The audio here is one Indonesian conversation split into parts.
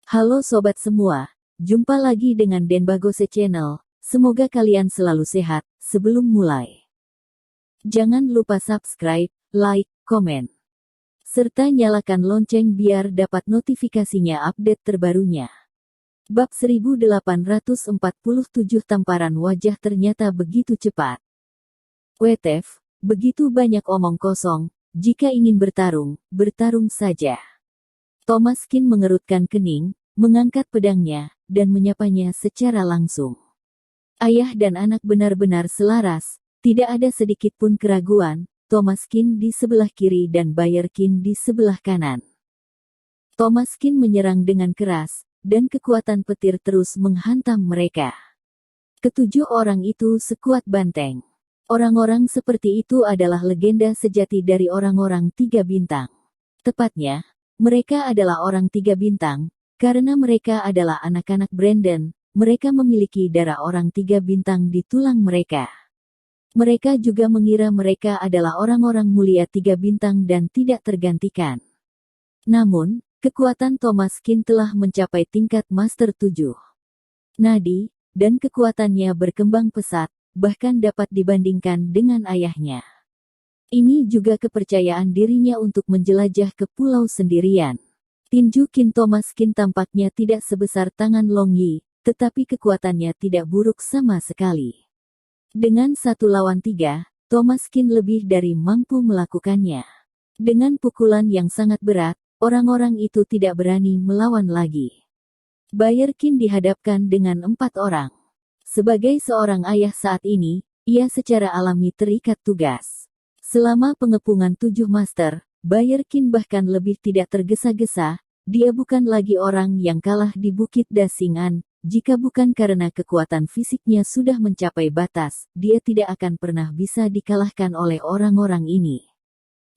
Halo sobat semua, jumpa lagi dengan Denbagose Channel. Semoga kalian selalu sehat. Sebelum mulai, jangan lupa subscribe, like, komen, serta nyalakan lonceng biar dapat notifikasinya update terbarunya. Bab 1847 Tamparan wajah ternyata begitu cepat. WTF, begitu banyak omong kosong. Jika ingin bertarung, bertarung saja. Thomaskin mengerutkan kening, mengangkat pedangnya, dan menyapanya secara langsung. Ayah dan anak benar-benar selaras, tidak ada sedikit pun keraguan. Thomaskin di sebelah kiri dan Bayerkin di sebelah kanan. Thomaskin menyerang dengan keras, dan kekuatan petir terus menghantam mereka. Ketujuh orang itu sekuat banteng. Orang-orang seperti itu adalah legenda sejati dari orang-orang 3 bintang. Tepatnya, mereka adalah orang 3 bintang, karena mereka adalah anak-anak Brandon. Mereka memiliki darah orang 3 bintang di tulang mereka. Mereka juga mengira mereka adalah orang-orang mulia 3 bintang dan tidak tergantikan. Namun, kekuatan Thomaskin telah mencapai tingkat Master 7. Nadi, dan kekuatannya berkembang pesat, bahkan dapat dibandingkan dengan ayahnya. Ini juga kepercayaan dirinya untuk menjelajah ke pulau sendirian. Tinju Qin Thomaskin tampaknya tidak sebesar tangan Long Yi, tetapi kekuatannya tidak buruk sama sekali. Dengan 1 lawan 3, Thomaskin lebih dari mampu melakukannya. Dengan pukulan yang sangat berat, orang-orang itu tidak berani melawan lagi. Bayerkin dihadapkan dengan 4 orang. Sebagai seorang ayah saat ini, ia secara alami terikat tugas. Selama pengepungan 7 master, Bayerkin bahkan lebih tidak tergesa-gesa. Dia bukan lagi orang yang kalah di Bukit Dasingan. Jika bukan karena kekuatan fisiknya sudah mencapai batas, dia tidak akan pernah bisa dikalahkan oleh orang-orang ini.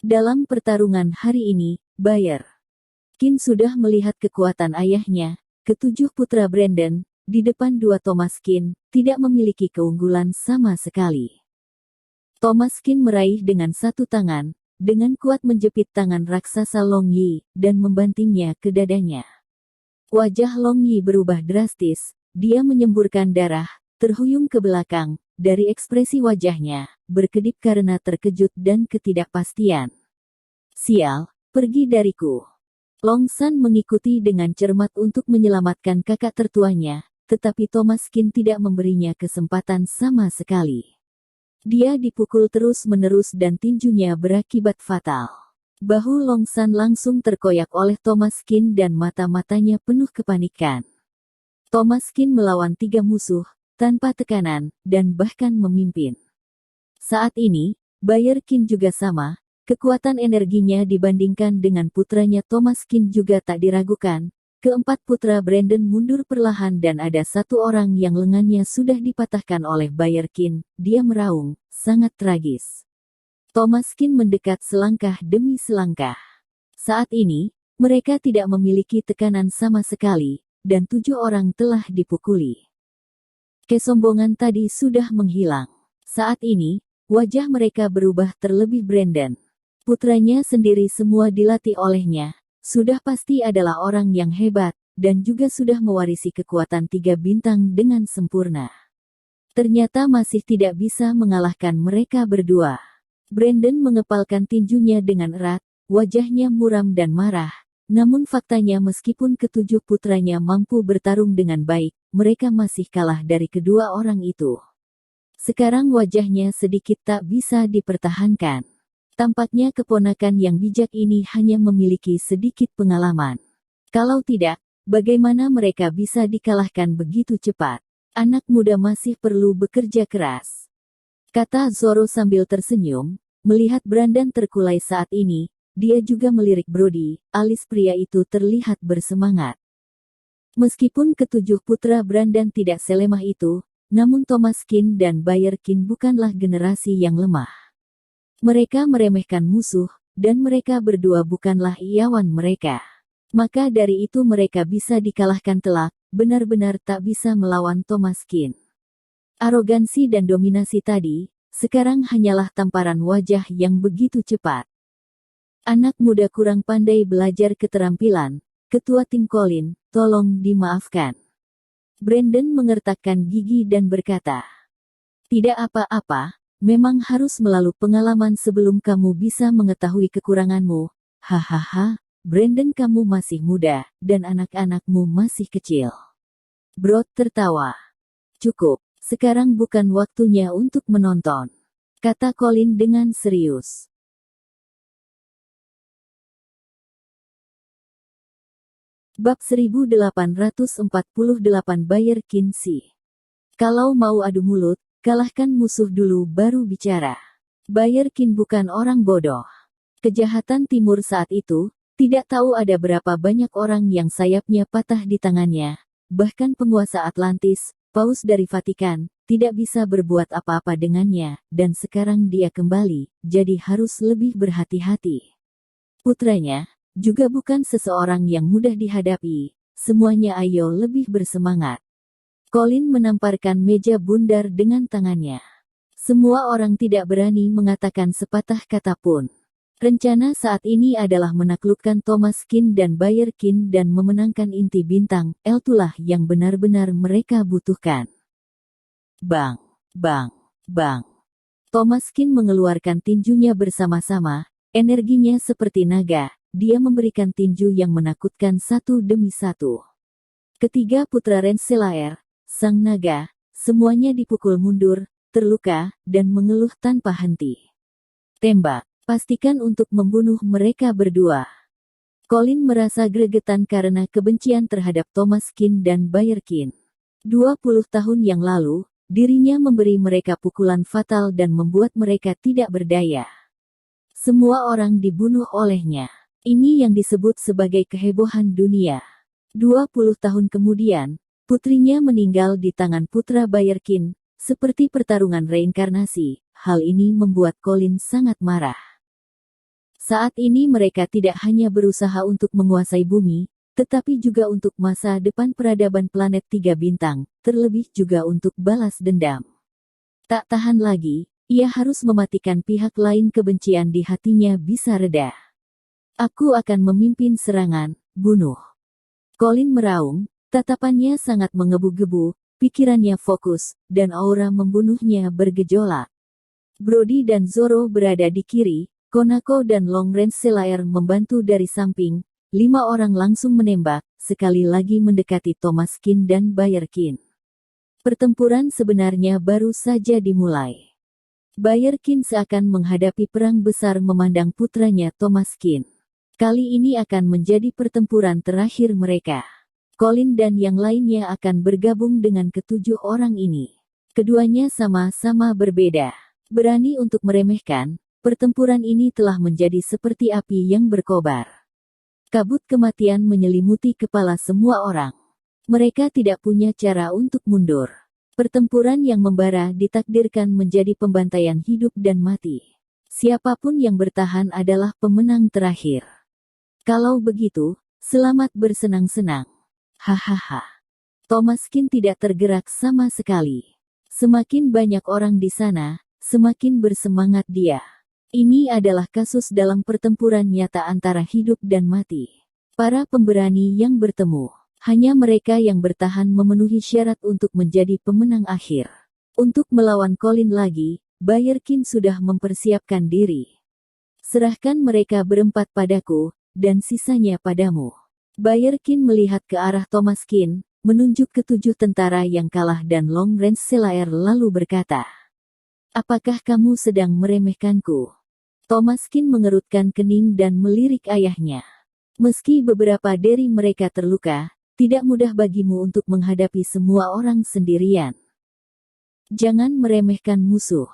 Dalam pertarungan hari ini, Bayerkin sudah melihat kekuatan ayahnya. Ketujuh putra Brandon, di depan 2 Thomaskin, tidak memiliki keunggulan sama sekali. Thomaskin meraih dengan 1 tangan, dengan kuat menjepit tangan raksasa Long Yi, dan membantingnya ke dadanya. Wajah Long Yi berubah drastis, dia menyemburkan darah, terhuyung ke belakang, dari ekspresi wajahnya, berkedip karena terkejut dan ketidakpastian. Sial, pergi dariku. Long San mengikuti dengan cermat untuk menyelamatkan kakak tertuanya, tetapi Thomaskin tidak memberinya kesempatan sama sekali. Dia dipukul terus-menerus dan tinjunya berakibat fatal. Bahu Long San langsung terkoyak oleh Thomaskin dan mata-matanya penuh kepanikan. Thomaskin melawan 3 musuh, tanpa tekanan, dan bahkan memimpin. Saat ini, Bayerkin juga sama, kekuatan energinya dibandingkan dengan putranya Thomaskin juga tak diragukan. Keempat putra Brandon mundur perlahan dan ada 1 orang yang lengannya sudah dipatahkan oleh Bayerkin. Dia meraung, sangat tragis. Thomaskin mendekat selangkah demi selangkah. Saat ini, mereka tidak memiliki tekanan sama sekali, dan 7 orang telah dipukuli. Kesombongan tadi sudah menghilang. Saat ini, wajah mereka berubah terlebih Brandon. Putranya sendiri semua dilatih olehnya. Sudah pasti adalah orang yang hebat, dan juga sudah mewarisi kekuatan 3 bintang dengan sempurna. Ternyata masih tidak bisa mengalahkan mereka berdua. Brandon mengepalkan tinjunya dengan erat, wajahnya muram dan marah. Namun faktanya meskipun ketujuh putranya mampu bertarung dengan baik, mereka masih kalah dari kedua orang itu. Sekarang wajahnya sedikit tak bisa dipertahankan. Tampaknya keponakan yang bijak ini hanya memiliki sedikit pengalaman. Kalau tidak, bagaimana mereka bisa dikalahkan begitu cepat? Anak muda masih perlu bekerja keras, kata Zoro sambil tersenyum. Melihat Brandon terkulai saat ini, dia juga melirik Brody. Alis pria itu terlihat bersemangat. Meskipun ketujuh putra Brandon tidak selemah itu, namun Thomaskin dan Bayerkin bukanlah generasi yang lemah. Mereka meremehkan musuh, dan mereka berdua bukanlah iyawan mereka. Maka dari itu mereka bisa dikalahkan telak, benar-benar tak bisa melawan Thomaskin. Arogansi dan dominasi tadi, sekarang hanyalah tamparan wajah yang begitu cepat. Anak muda kurang pandai belajar keterampilan, ketua tim Colin, tolong dimaafkan. Brandon mengertakkan gigi dan berkata, tidak apa-apa, memang harus melalui pengalaman sebelum kamu bisa mengetahui kekuranganmu. Hahaha, Brandon, kamu masih muda, dan anak-anakmu masih kecil. Brod tertawa. Cukup, sekarang bukan waktunya untuk menonton, kata Colin dengan serius. Bab 1848 Bayer Kinsey. Kalau mau adu mulut, kalahkan musuh dulu baru bicara. Bayer Kin bukan orang bodoh. Kejahatan timur saat itu, tidak tahu ada berapa banyak orang yang sayapnya patah di tangannya. Bahkan penguasa Atlantis, Paus dari Vatikan, tidak bisa berbuat apa-apa dengannya, dan sekarang dia kembali, jadi harus lebih berhati-hati. Putranya juga bukan seseorang yang mudah dihadapi. Semuanya ayo lebih bersemangat. Colin menamparkan meja bundar dengan tangannya. Semua orang tidak berani mengatakan sepatah kata pun. Rencana saat ini adalah menaklukkan Thomas Kin dan Bayer Kin dan memenangkan inti bintang, itulah yang benar-benar mereka butuhkan. Bang, bang, bang. Thomas Kin mengeluarkan tinjunya bersama-sama, energinya seperti naga. Dia memberikan tinju yang menakutkan satu demi satu. Ketiga putra Rensselaer, sang naga, semuanya dipukul mundur, terluka, dan mengeluh tanpa henti. Tembak, pastikan untuk membunuh mereka berdua. Colin merasa gregetan karena kebencian terhadap Thomas Kin dan Bayer Kin. 20 tahun yang lalu, dirinya memberi mereka pukulan fatal dan membuat mereka tidak berdaya. Semua orang dibunuh olehnya. Ini yang disebut sebagai kehebohan dunia. 20 tahun kemudian, putrinya meninggal di tangan putra Bayer Kin, seperti pertarungan reinkarnasi. Hal ini membuat Colin sangat marah. Saat ini mereka tidak hanya berusaha untuk menguasai bumi, tetapi juga untuk masa depan peradaban planet 3 bintang, terlebih juga untuk balas dendam. Tak tahan lagi, ia harus mematikan pihak lain. Kebencian di hatinya bisa reda. Aku akan memimpin serangan, bunuh. Colin meraung, tatapannya sangat menggebu-gebu, pikirannya fokus, dan aura membunuhnya bergejolak. Brody dan Zoro berada di kiri, Konako dan Long Rensselaer membantu dari samping. 5 orang langsung menembak, sekali lagi mendekati Thomas Kin dan Bayer Kin. Pertempuran sebenarnya baru saja dimulai. Bayer Kin seakan menghadapi perang besar memandang putranya Thomas Kin. Kali ini akan menjadi pertempuran terakhir mereka. Colin dan yang lainnya akan bergabung dengan ketujuh orang ini. Keduanya sama-sama berbeda. Berani untuk meremehkan, pertempuran ini telah menjadi seperti api yang berkobar. Kabut kematian menyelimuti kepala semua orang. Mereka tidak punya cara untuk mundur. Pertempuran yang membara ditakdirkan menjadi pembantaian hidup dan mati. Siapapun yang bertahan adalah pemenang terakhir. Kalau begitu, selamat bersenang-senang. Hahaha. Thomas Kin tidak tergerak sama sekali. Semakin banyak orang di sana, semakin bersemangat dia. Ini adalah kasus dalam pertempuran nyata antara hidup dan mati. Para pemberani yang bertemu. Hanya mereka yang bertahan memenuhi syarat untuk menjadi pemenang akhir. Untuk melawan Colin lagi, Bayer Kin sudah mempersiapkan diri. Serahkan mereka berempat padaku, dan sisanya padamu. Bayer Kin melihat ke arah Thomas Kin, menunjuk ke 7 tentara yang kalah dan Long Rensselaer lalu berkata, apakah kamu sedang meremehkanku? Thomas Kin mengerutkan kening dan melirik ayahnya. Meski beberapa dari mereka terluka, tidak mudah bagimu untuk menghadapi semua orang sendirian. Jangan meremehkan musuh.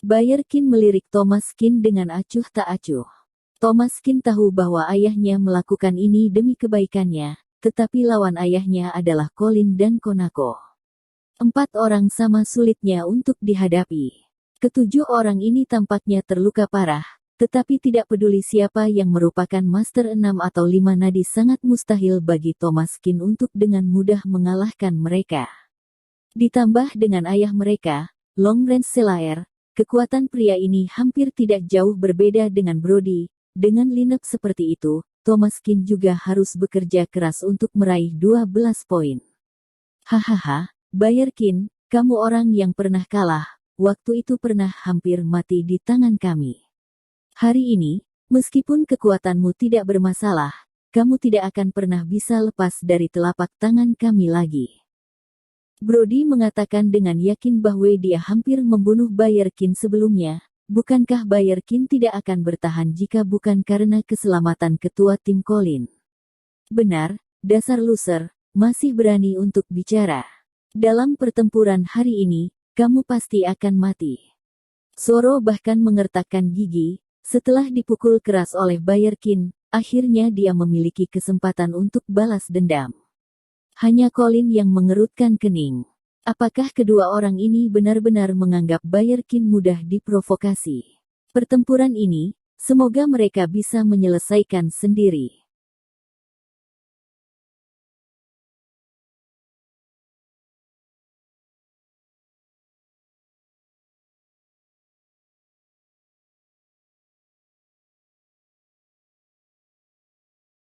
Bayer Kin melirik Thomas Kin dengan acuh tak acuh. Thomas Kin tahu bahwa ayahnya melakukan ini demi kebaikannya, tetapi lawan ayahnya adalah Colin dan Konako. 4 orang sama sulitnya untuk dihadapi. Ketujuh orang ini tampaknya terluka parah, tetapi tidak peduli siapa yang merupakan Master 6 atau 5 nadi, sangat mustahil bagi Thomas Kin untuk dengan mudah mengalahkan mereka. Ditambah dengan ayah mereka, Long Rensselaer, kekuatan pria ini hampir tidak jauh berbeda dengan Brody. Dengan lineup seperti itu, Thomaskin juga harus bekerja keras untuk meraih 12 poin. Hahaha, Bayerkin, kamu orang yang pernah kalah, waktu itu pernah hampir mati di tangan kami. Hari ini, meskipun kekuatanmu tidak bermasalah, kamu tidak akan pernah bisa lepas dari telapak tangan kami lagi. Brody mengatakan dengan yakin bahwa dia hampir membunuh Bayerkin sebelumnya. Bukankah Bayerkin tidak akan bertahan jika bukan karena keselamatan ketua tim Colin? Benar, dasar loser, masih berani untuk bicara. Dalam pertempuran hari ini, kamu pasti akan mati. Zoro bahkan mengertakkan gigi, setelah dipukul keras oleh Bayerkin, akhirnya dia memiliki kesempatan untuk balas dendam. Hanya Colin yang mengerutkan kening. Apakah kedua orang ini benar-benar menganggap Bayerkin mudah diprovokasi? Pertempuran ini, semoga mereka bisa menyelesaikan sendiri.